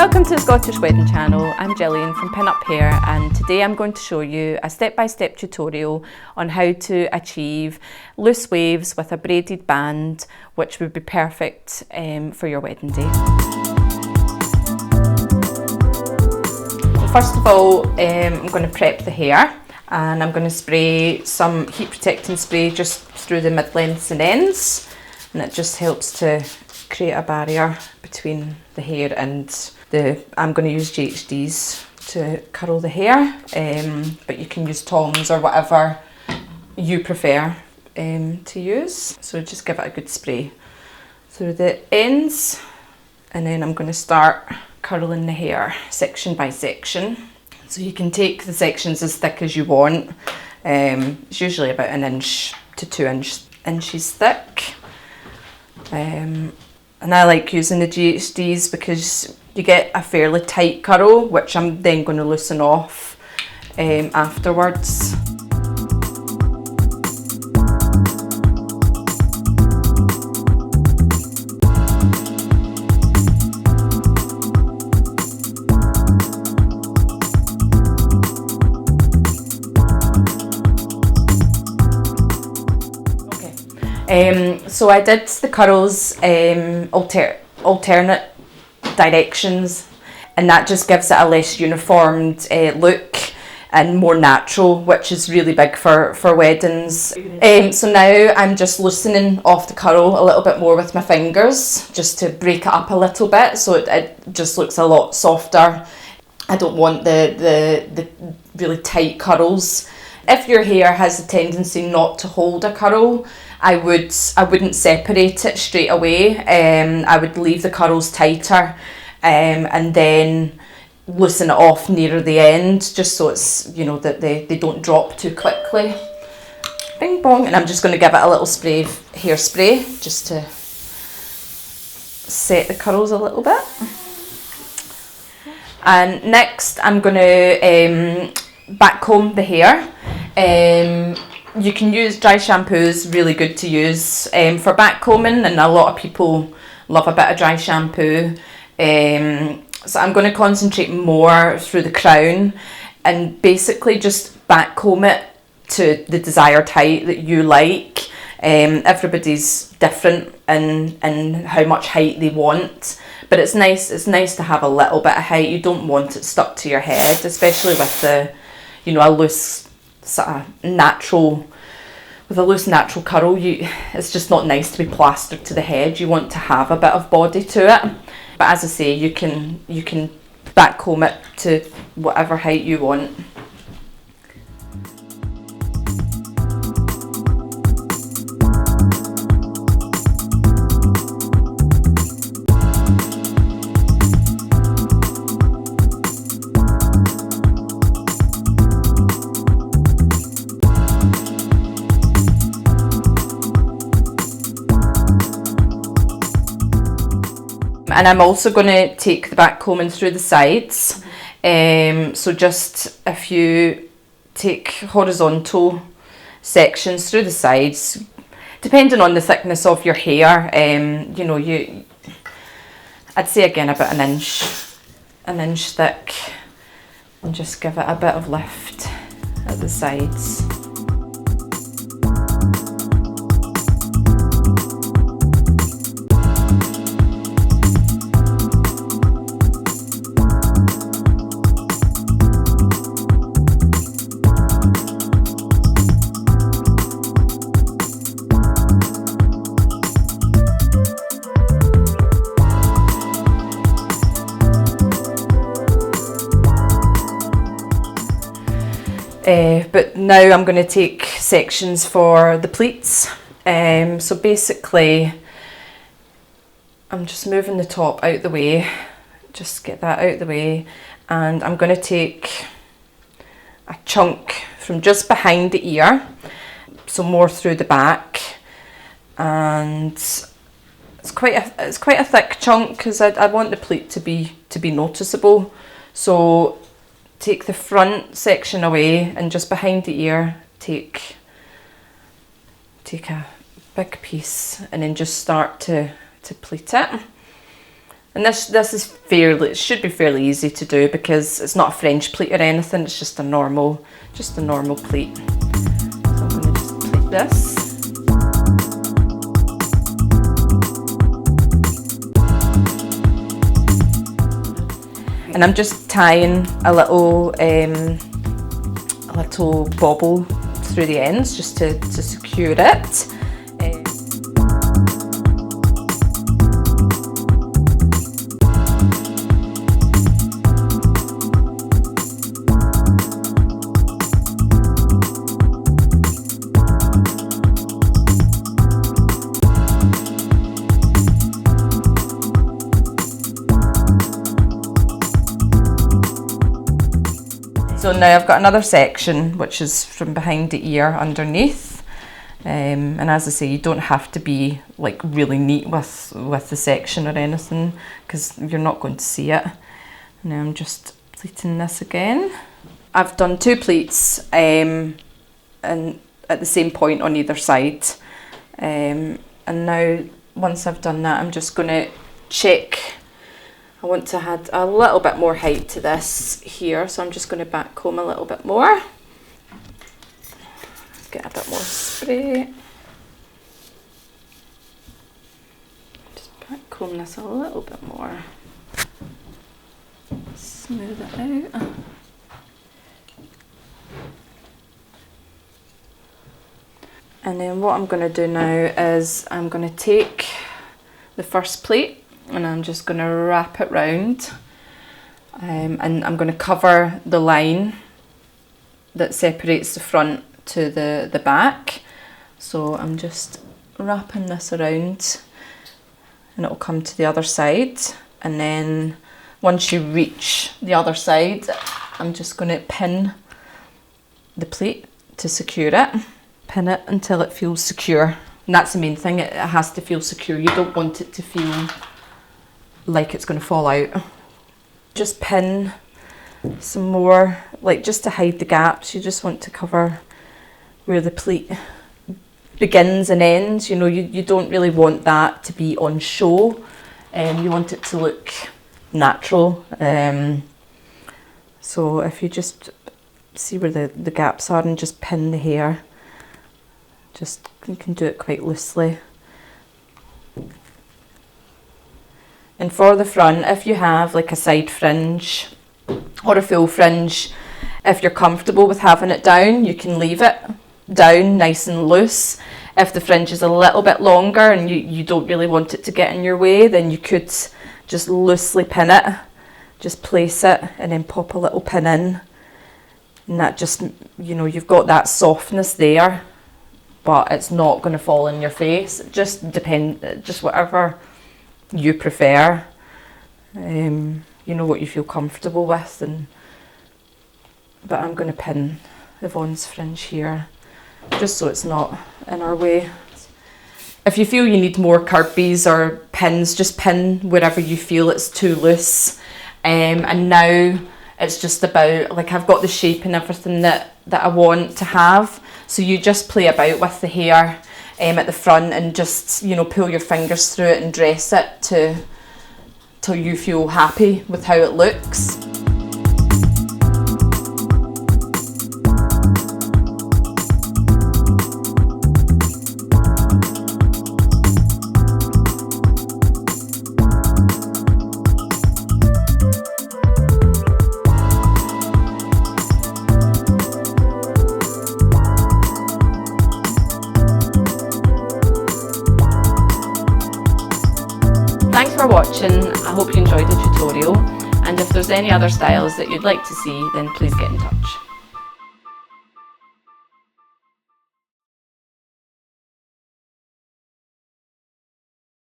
Welcome to the Scottish Wedding Channel. I'm Gillian from Pin Up Hair, and today I'm going to show you a step-by-step tutorial on how to achieve loose waves with a braided band, which would be perfect for your wedding day. First of all, I'm going to prep the hair, and I'm going to spray some heat protecting spray just through the mid-lengths and ends, and it just helps to create a barrier between the hair and I'm going to use GHDs to curl the hair, but you can use tongs or whatever you prefer to use. So just give it a good spray through the ends, and then I'm going to start curling the hair section by section. So you can take the sections as thick as you want. It's usually about 1 inch to 2 inches thick. And I like using the GHDs because you get a fairly tight curl, which I'm then going to loosen off afterwards. So I did the curls alternate directions, and that just gives it a less uniformed look and more natural, which is really big for weddings. So now I'm just loosening off the curl a little bit more with my fingers, just to break it up a little bit so it just looks a lot softer. I don't want the really tight curls. If your hair has a tendency not to hold a curl, I wouldn't separate it straight away. I would leave the curls tighter and then loosen it off nearer the end, just so it's, you know, that they don't drop too quickly. Bing bong. And I'm just going to give it a little spray of hairspray just to set the curls a little bit. And next I'm going to backcomb the hair. You can use dry shampoo, is really good to use for backcombing, and a lot of people love a bit of dry shampoo. So I'm going to concentrate more through the crown and basically just backcomb it to the desired height that you like. Everybody's different in how much height they want, but it's nice to have a little bit of height. You don't want it stuck to your head, especially with the, you know, a loose sort of natural curl. It's just not nice to be plastered to the head. You want to have a bit of body to it, but as I say, you can backcomb it to whatever height you want. And I'm also going to take the backcombing through the sides. So just if you take horizontal sections through the sides, depending on the thickness of your hair, you know, I'd say again about 1 inch thick, and just give it a bit of lift at the sides. But now I'm going to take sections for the pleats. So basically, I'm just moving the top out the way, just get that out the way, and I'm going to take a chunk from just behind the ear, so more through the back, and it's quite a thick chunk because I want the pleat to be noticeable. So take the front section away, and just behind the ear take a big piece, and then just start to pleat it. And this is fairly, it should be fairly easy to do because it's not a French pleat or anything, it's just a normal pleat. So I'm going to just pleat this. And I'm just tying a little bobble through the ends just to secure it. So now I've got another section which is from behind the ear underneath, and as I say, you don't have to be like really neat with the section or anything because you're not going to see it. Now I'm just pleating this again. I've done 2 pleats and at the same point on either side, and now once I've done that, I'm just going to check. I want to add a little bit more height to this here, so I'm just going to backcomb a little bit more. Get a bit more spray. Just backcomb this a little bit more. Smooth it out. And then what I'm going to do now is I'm going to take the first plait and I'm just going to wrap it round, and I'm going to cover the line that separates the front to the back. So I'm just wrapping this around and it'll come to the other side, and then once you reach the other side, I'm just going to pin the plait to secure it. Pin it until it feels secure, and that's the main thing, it has to feel secure. You don't want it to feel like it's going to fall out. Just pin some more, like just to hide the gaps. You just want to cover where the plait begins and ends. You know, you don't really want that to be on show, and you want it to look natural. So if you just see where the gaps are and just pin the hair, just you can do it quite loosely. And for the front, if you have like a side fringe or a full fringe, if you're comfortable with having it down, you can leave it down nice and loose. If the fringe is a little bit longer and you don't really want it to get in your way, then you could just loosely pin it, just place it and then pop a little pin in. And that just, you know, you've got that softness there, but it's not going to fall in your face. It just just whatever you prefer, you know, what you feel comfortable with. But I'm going to pin Yvonne's fringe here just so it's not in our way. If you feel you need more curbies or pins, just pin wherever you feel it's too loose. And now it's just about, like, I've got the shape and everything that I want to have, so you just play about with the hair at the front and just, you know, pull your fingers through it and dress it till you feel happy with how it looks. Thanks for watching. I hope you enjoyed the tutorial, and if there's any other styles that you'd like to see, then please get in touch.